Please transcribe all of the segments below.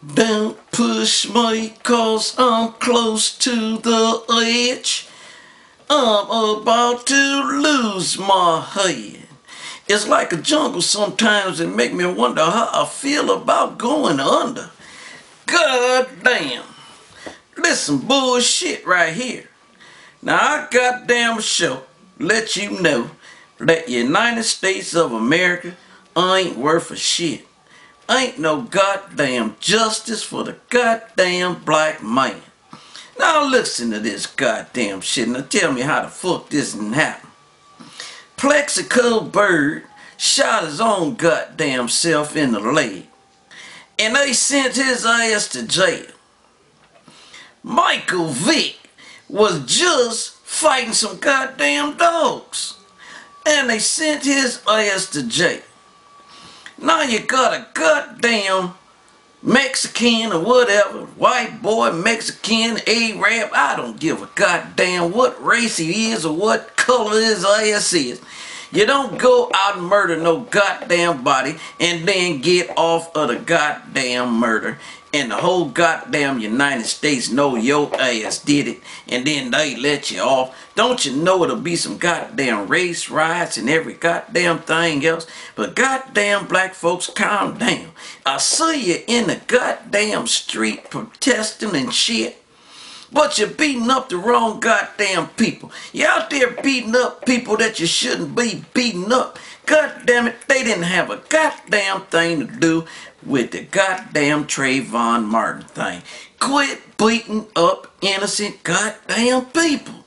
Don't push me cause I'm close to the edge. I'm about to lose my head. It's like a jungle sometimes that make me wonder how I feel about going under. God damn. Listen, bullshit right here. Now I goddamn sure let you know that United States of America ain't worth a shit. Ain't no goddamn justice for the goddamn black man. Now listen to this goddamn shit. Now tell me how the fuck this didn't happen. Plexico Bird shot his own goddamn self in the leg. And they sent his ass to jail. Michael Vick was just fighting some goddamn dogs. And they sent his ass to jail. Now you got a goddamn Mexican or whatever, white boy, Mexican, Arab, I don't give a goddamn what race he is or what color his ass is. You don't go out and murder no goddamn body and then get off of the goddamn murder. And the whole goddamn United States know your ass did it, and then they let you off. Don't you know it'll be some goddamn race riots and every goddamn thing else? But goddamn black folks, calm down. I see you in the goddamn street protesting and shit. But you're beating up the wrong goddamn people. You're out there beating up people that you shouldn't be beating up. God damn it, they didn't have a goddamn thing to do with the goddamn Trayvon Martin thing. Quit beating up innocent goddamn people.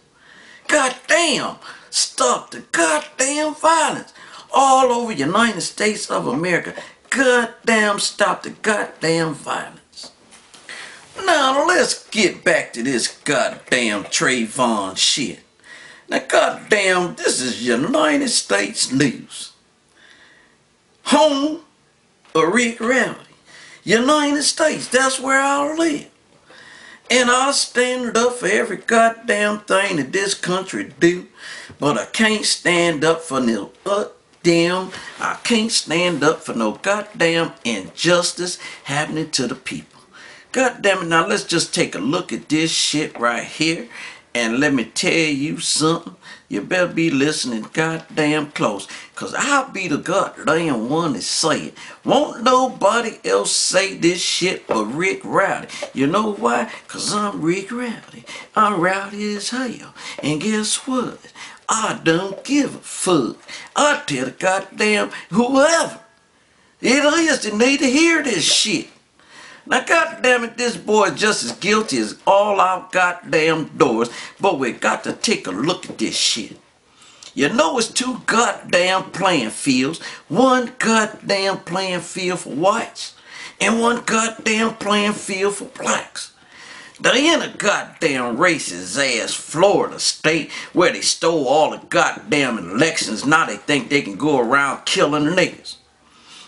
Goddamn, stop the goddamn violence all over United States of America. Goddamn, stop the goddamn violence. Now let's get back to this goddamn Trayvon shit. Now goddamn, this is United States news. Home of Rick Rowdy. United States, that's where I live. And I stand up for every goddamn thing that this country do. But I can't stand up for no I can't stand up for no goddamn injustice happening to the people. God damn it, now let's just take a look at this shit right here. And let me tell you something. You better be listening goddamn close. Cause I'll be the goddamn one to say it. Won't nobody else say this shit but Rick Rowdy. You know why? Cause I'm Rick Rowdy. I'm rowdy as hell. And guess what? I don't give a fuck. I tell the goddamn whoever it is that need to hear this shit. Now goddamn it, this boy is just as guilty as all our goddamn doors, but we got to take a look at this shit. You know it's two goddamn playing fields, one goddamn playing field for whites, and one goddamn playing field for blacks. They in a goddamn racist ass Florida state where they stole all the goddamn elections. Now they think they can go around killing niggas.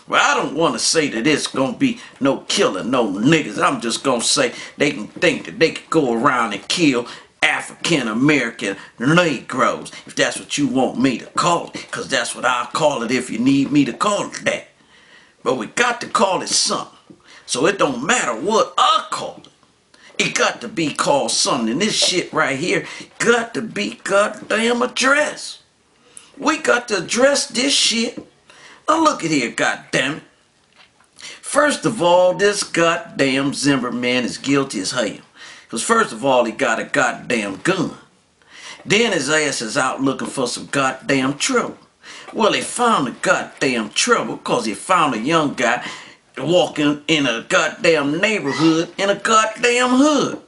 Well, I don't want to say that it's going to be no killing, no niggas. I'm just going to say they can think that they can go around and kill African-American Negroes, if that's what you want me to call it, because that's what I'll call it if you need me to call it that. But we got to call it something. So it don't matter what I call it. It got to be called something. And this shit right here got to be goddamn addressed. We got to address this shit. Now look at here, goddammit. First of all, this goddamn Zimmerman is guilty as hell. Because first of all, he got a goddamn gun. Then his ass is out looking for some goddamn trouble. Well, he found the goddamn trouble because he found a young guy walking in a goddamn neighborhood in a goddamn hood.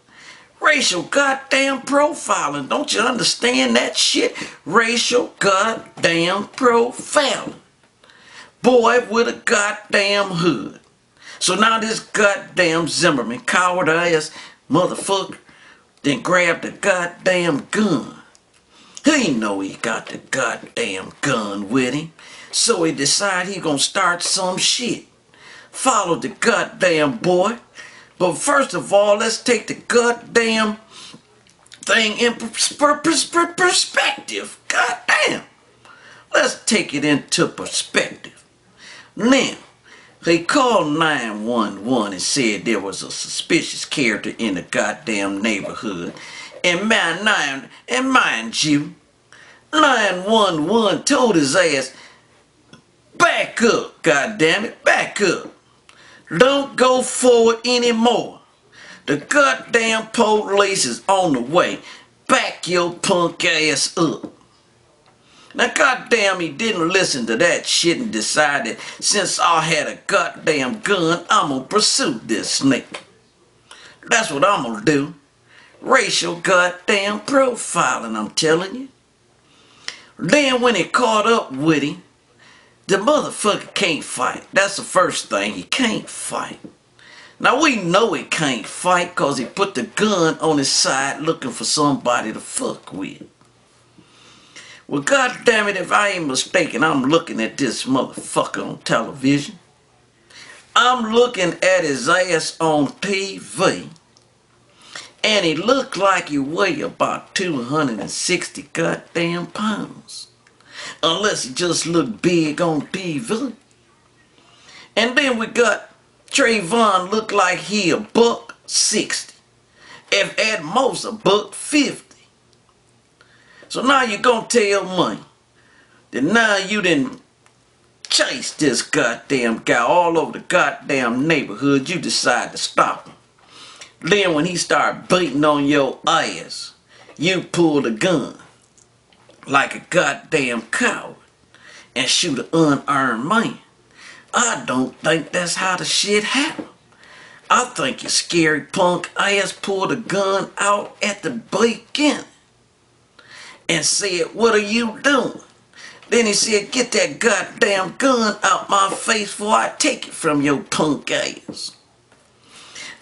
Racial goddamn profiling. Don't you understand that shit? Racial goddamn profiling. Boy with a goddamn hood. So now this goddamn Zimmerman, coward ass motherfucker, then grabbed the goddamn gun. He know he got the goddamn gun with him. So he decide he gonna start some shit. Followed the goddamn boy. But first of all, let's take the goddamn thing in perspective. Goddamn. Let's take it into perspective. Now, He called 911 and said there was a suspicious character in the goddamn neighborhood. And mind you, 911 told his ass, back up, goddammit, back up. Don't go forward anymore. The goddamn police is on the way. Back your punk ass up. Now goddamn, he didn't listen to that shit and decided since I had a goddamn gun, I'm gonna pursue this snake. That's what I'm gonna do. Racial goddamn profiling, I'm telling you. Then when he caught up with him, the motherfucker can't fight. That's the first thing, he can't fight. Now we know he can't fight cause he put the gun on his side looking for somebody to fuck with. Well, goddammit, if I ain't mistaken, I'm looking at this motherfucker on television. I'm looking at his ass on TV. And he looked like he weighed about 260 goddamn pounds. Unless he just looked big on TV. And then we got Trayvon looked like he a $160. If at most a $150. So now you gonna tell me that now you didn't chase this goddamn guy all over the goddamn neighborhood, you decide to stop him. Then when he started beating on your ass, you pull a gun like a goddamn coward and shoot an unarmed man. I don't think that's how the shit happened. I think your scary punk ass pulled a gun out at the beginning and said, what are you doing? Then he said, get that goddamn gun out my face before I take it from your punk ass.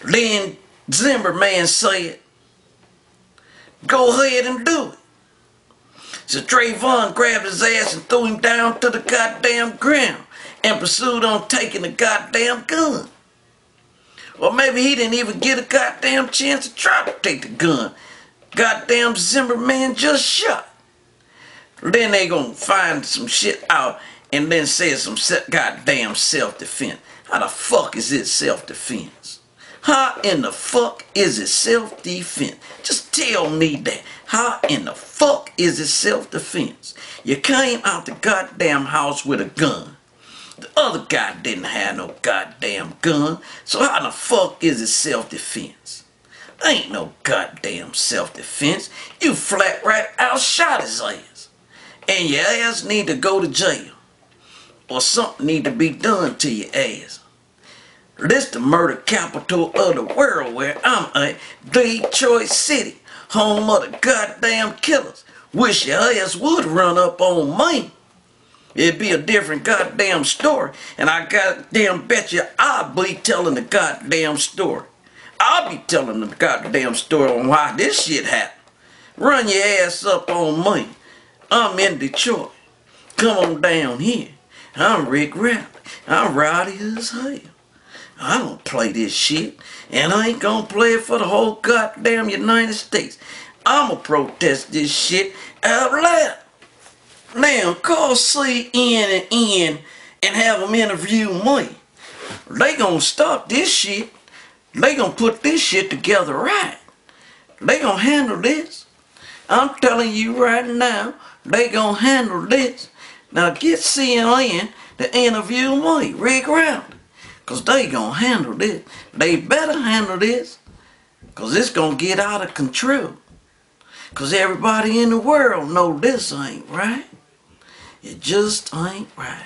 Then Zimmerman said, go ahead and do it. So Trayvon grabbed his ass and threw him down to the goddamn ground and pursued on taking the goddamn gun. Or maybe he didn't even get a goddamn chance to try to take the gun. Goddamn Zimmerman just shot. Then they gonna find some shit out and then say some goddamn self-defense. How the fuck is it self-defense? How in the fuck is it self-defense? Just tell me that. How in the fuck is it self-defense? You came out the goddamn house with a gun. The other guy didn't have no goddamn gun. So how the fuck is it self-defense? Ain't no goddamn self-defense. You flat right out shot his ass. And your ass need to go to jail. Or something need to be done to your ass. This the murder capital of the world where I'm at, Detroit City, home of the goddamn killers. Wish your ass would run up on me. It'd be a different goddamn story. And I goddamn bet you I'll be telling the goddamn story. I'll be telling the goddamn story on why this shit happened. Run your ass up on me. I'm in Detroit. Come on down here. I'm Rick Rowdy. I'm rowdy as hell. I don't play this shit. And I ain't gonna play it for the whole goddamn United States. I'ma protest this shit out loud. Now, call CNN and have them interview me. They gonna stop this shit. They gonna put this shit together right. They gonna handle this. I'm telling you right now, they gonna handle this. Now get CNN to interview me, Rick Rowdy. Cause they gonna handle this. They better handle this. Cause it's gonna get out of control. Cause everybody in the world know this ain't right. It just ain't right.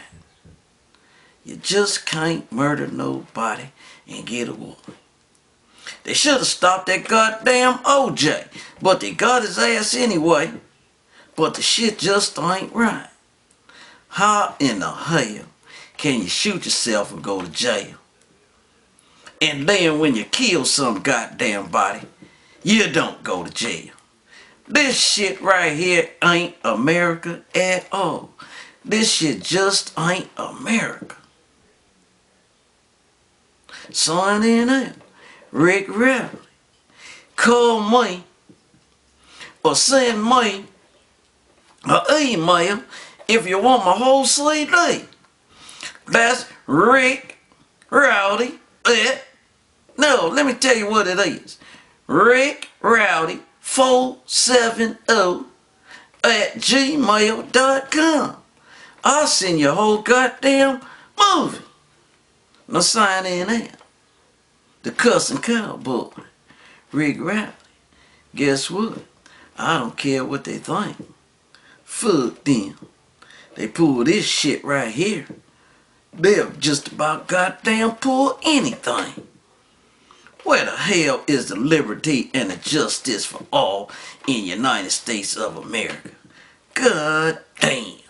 You just can't murder nobody and get away. They should have stopped that goddamn OJ, but they got his ass anyway. But the shit just ain't right. How in the hell can you shoot yourself and go to jail? And then when you kill some goddamn body, you don't go to jail. This shit right here ain't America at all. This shit just ain't America. Signing in. Rick Rowdy. Call me or send me an email if you want my whole CD. That's Rick Rowdy. No, let me tell you what it is. Rick Rowdy 470 at gmail.com. I'll send you a whole goddamn movie. Now sign in there. The cussing cowboy, Rick Rowdy. Guess what? I don't care what they think. Fuck them. They pull this shit right here. They'll just about goddamn pull anything. Where the hell is the liberty and the justice for all in the United States of America? God damn.